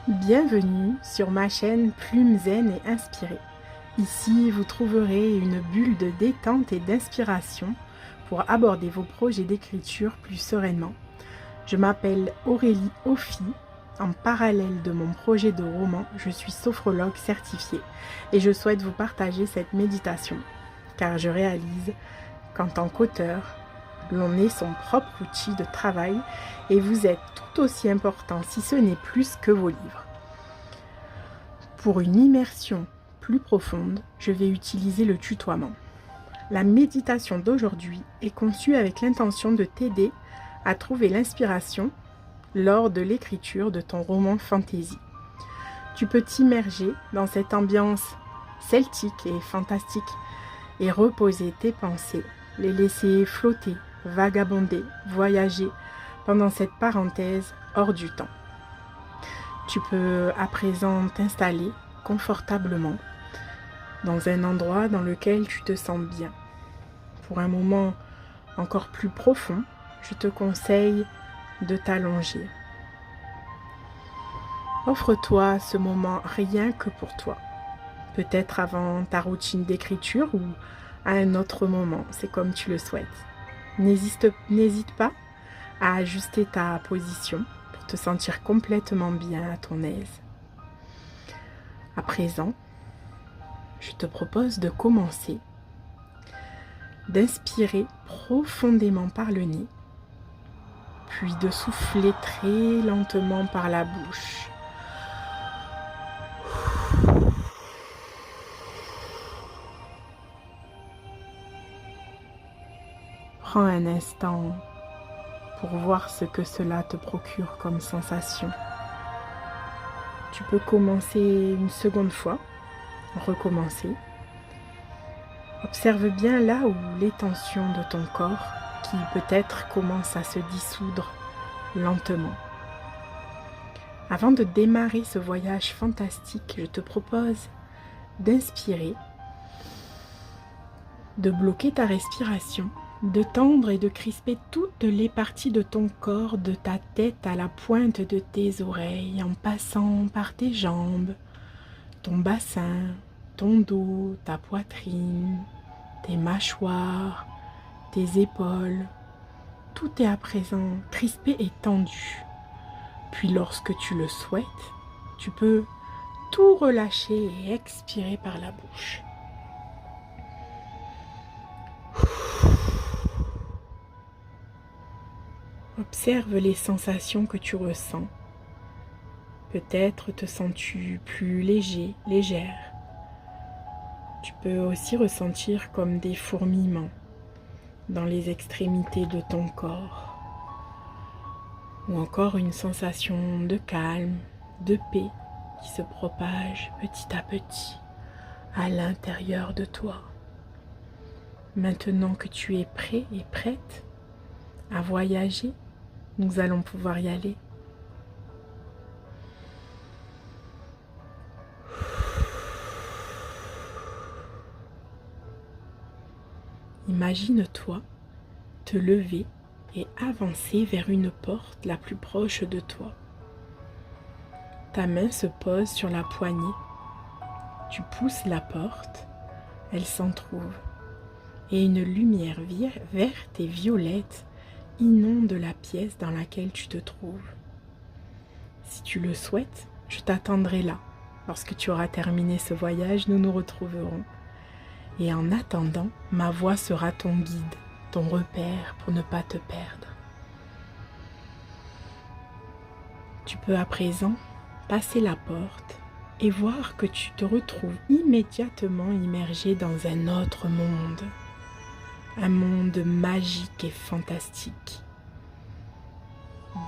Bienvenue sur ma chaîne Plume Zen et Inspirée. Ici, vous trouverez une bulle de détente et d'inspiration pour aborder vos projets d'écriture plus sereinement. Je m'appelle Aurélie Ophi. En parallèle de mon projet de roman, je suis sophrologue certifiée et je souhaite vous partager cette méditation car je réalise qu'en tant qu'auteur, l'on est son propre outil de travail et vous êtes tout aussi important, si ce n'est plus, que vos livres. Pour une immersion plus profonde, je vais utiliser le tutoiement. La méditation d'aujourd'hui est conçue avec l'intention de t'aider à trouver l'inspiration lors de l'écriture de ton roman fantasy. Tu peux t'immerger dans cette ambiance celtique et fantastique et reposer tes pensées, les laisser flotter, vagabonder, voyager pendant cette parenthèse hors du temps. Tu peux à présent t'installer confortablement dans un endroit dans lequel tu te sens bien. Pour un moment encore plus profond, je te conseille de t'allonger. Offre-toi ce moment rien que pour toi. Peut-être avant ta routine d'écriture ou à un autre moment, c'est comme tu le souhaites. N'hésite pas à ajuster ta position pour te sentir complètement bien à ton aise. À présent, je te propose de commencer, d'inspirer profondément par le nez, puis de souffler très lentement par la bouche. Prends un instant pour voir ce que cela te procure comme sensation. Tu peux commencer une seconde fois, recommencer. Observe bien là où les tensions de ton corps qui peut-être commencent à se dissoudre lentement. Avant de démarrer ce voyage fantastique, je te propose d'inspirer, de bloquer ta respiration, de tendre et de crisper toutes les parties de ton corps, de ta tête à la pointe de tes oreilles, en passant par tes jambes, ton bassin, ton dos, ta poitrine, tes mâchoires, tes épaules. Tout est à présent crispé et tendu. Puis lorsque tu le souhaites, tu peux tout relâcher et expirer par la bouche. Observe les sensations que tu ressens. Peut-être te sens-tu plus léger, légère. Tu peux aussi ressentir comme des fourmillements dans les extrémités de ton corps. Ou encore une sensation de calme, de paix qui se propage petit à petit à l'intérieur de toi. Maintenant que tu es prêt et prête à voyager, nous allons pouvoir y aller. Imagine-toi te lever et avancer vers une porte la plus proche de toi. Ta main se pose sur la poignée. Tu pousses la porte, elle s'entrouvre et une lumière verte et violette inonde la pièce dans laquelle tu te trouves. Si tu le souhaites, je t'attendrai là. Lorsque tu auras terminé ce voyage, nous nous retrouverons. Et en attendant, ma voix sera ton guide, ton repère pour ne pas te perdre. Tu peux à présent passer la porte et voir que tu te retrouves immédiatement immergé dans un autre monde. Un monde magique et fantastique.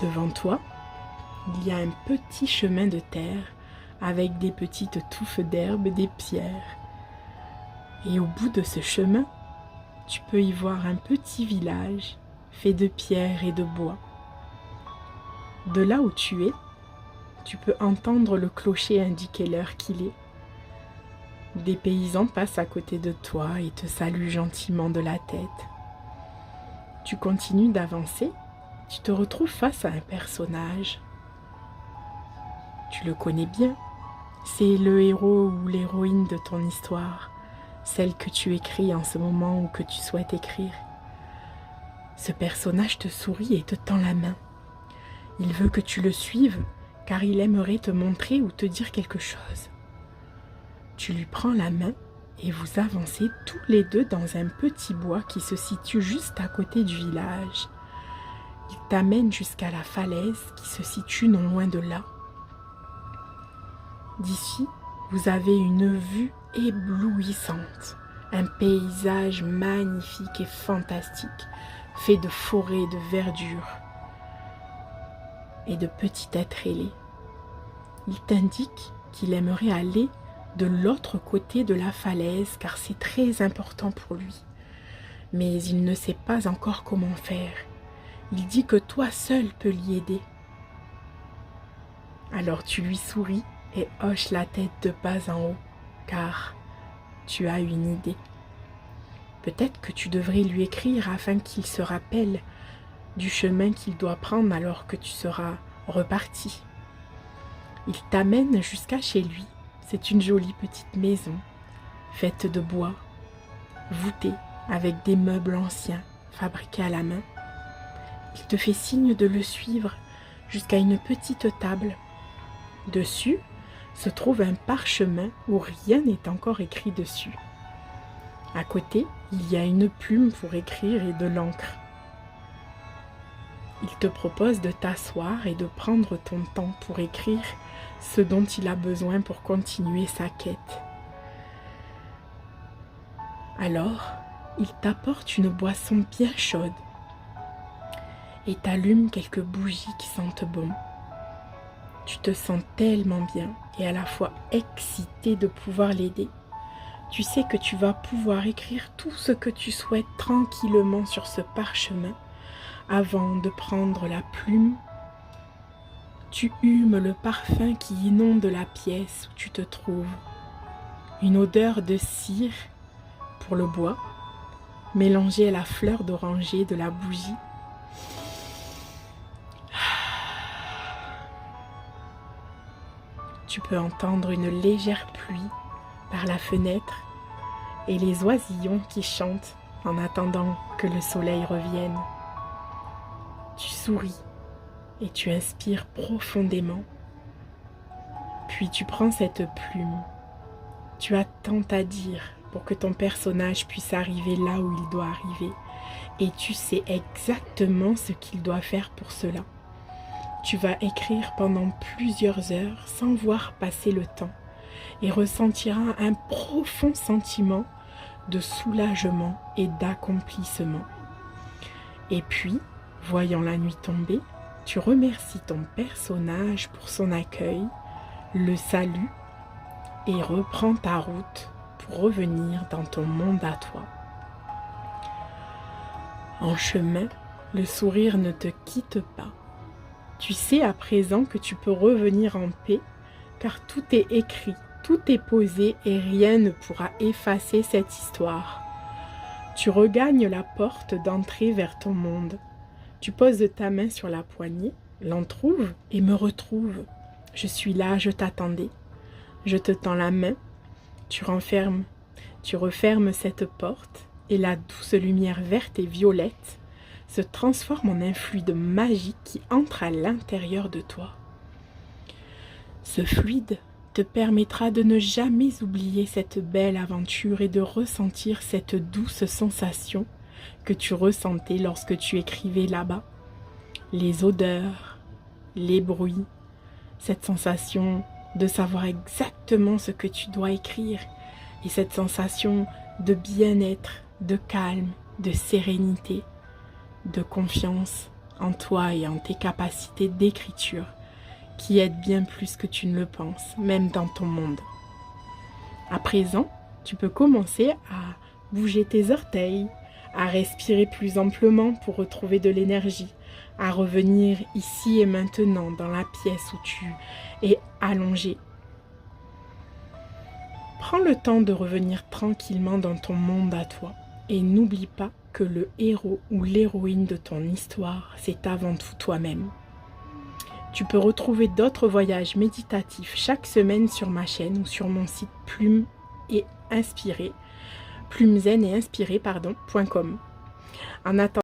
Devant toi, il y a un petit chemin de terre avec des petites touffes d'herbe et des pierres. Et au bout de ce chemin, tu peux y voir un petit village fait de pierres et de bois. De là où tu es, tu peux entendre le clocher indiquer l'heure qu'il est. Des paysans passent à côté de toi et te saluent gentiment de la tête. Tu continues d'avancer, tu te retrouves face à un personnage. Tu le connais bien, c'est le héros ou l'héroïne de ton histoire, celle que tu écris en ce moment ou que tu souhaites écrire. Ce personnage te sourit et te tend la main. Il veut que tu le suives car il aimerait te montrer ou te dire quelque chose. Tu lui prends la main et vous avancez tous les deux dans un petit bois qui se situe juste à côté du village. Il t'amène jusqu'à la falaise qui se situe non loin de là. D'ici, vous avez une vue éblouissante, un paysage magnifique et fantastique, fait de forêts, de verdure et de petits êtres ailés. Il t'indique qu'il aimerait aller de l'autre côté de la falaise car c'est très important pour lui. Mais il ne sait pas encore comment faire. Il dit que toi seul peux l'y aider. Alors tu lui souris et hoches la tête de bas en haut car tu as une idée. Peut-être que tu devrais lui écrire afin qu'il se rappelle du chemin qu'il doit prendre alors que tu seras reparti. Il t'amène jusqu'à chez lui. C'est une jolie petite maison, faite de bois, voûtée avec des meubles anciens, fabriqués à la main. Il te fait signe de le suivre jusqu'à une petite table. Dessus se trouve un parchemin où rien n'est encore écrit dessus. À côté, il y a une plume pour écrire et de l'encre. Il te propose de t'asseoir et de prendre ton temps pour écrire ce dont il a besoin pour continuer sa quête. Alors, il t'apporte une boisson bien chaude et t'allume quelques bougies qui sentent bon. Tu te sens tellement bien et à la fois excité de pouvoir l'aider. Tu sais que tu vas pouvoir écrire tout ce que tu souhaites tranquillement sur ce parchemin avant de prendre la plume. Tu humes le parfum qui inonde la pièce où tu te trouves. Une odeur de cire pour le bois, mélangée à la fleur d'oranger de la bougie. Tu peux entendre une légère pluie par la fenêtre et les oisillons qui chantent en attendant que le soleil revienne. Tu souris et tu inspires profondément. Puis tu prends cette plume. Tu as tant à dire pour que ton personnage puisse arriver là où il doit arriver. Et tu sais exactement ce qu'il doit faire pour cela. Tu vas écrire pendant plusieurs heures sans voir passer le temps et ressentiras un profond sentiment de soulagement et d'accomplissement. Et puis, voyant la nuit tomber, tu remercies ton personnage pour son accueil, le salues et reprends ta route pour revenir dans ton monde à toi. En chemin, le sourire ne te quitte pas. Tu sais à présent que tu peux revenir en paix car tout est écrit, tout est posé et rien ne pourra effacer cette histoire. Tu regagnes la porte d'entrée vers ton monde. Tu poses ta main sur la poignée, l'entrouves et me retrouves. Je suis là, je t'attendais. Je te tends la main, tu refermes cette porte et la douce lumière verte et violette se transforme en un fluide magique qui entre à l'intérieur de toi. Ce fluide te permettra de ne jamais oublier cette belle aventure et de ressentir cette douce sensation que tu ressentais lorsque tu écrivais là-bas. Les odeurs, les bruits, cette sensation de savoir exactement ce que tu dois écrire et cette sensation de bien-être, de calme, de sérénité, de confiance en toi et en tes capacités d'écriture qui aident bien plus que tu ne le penses, même dans ton monde. À présent, tu peux commencer à bouger tes orteils, à respirer plus amplement pour retrouver de l'énergie, à revenir ici et maintenant dans la pièce où tu es allongé. Prends le temps de revenir tranquillement dans ton monde à toi et n'oublie pas que le héros ou l'héroïne de ton histoire, c'est avant tout toi-même. Tu peux retrouver d'autres voyages méditatifs chaque semaine sur ma chaîne ou sur mon site plumezeneinspiré.com. En attendant,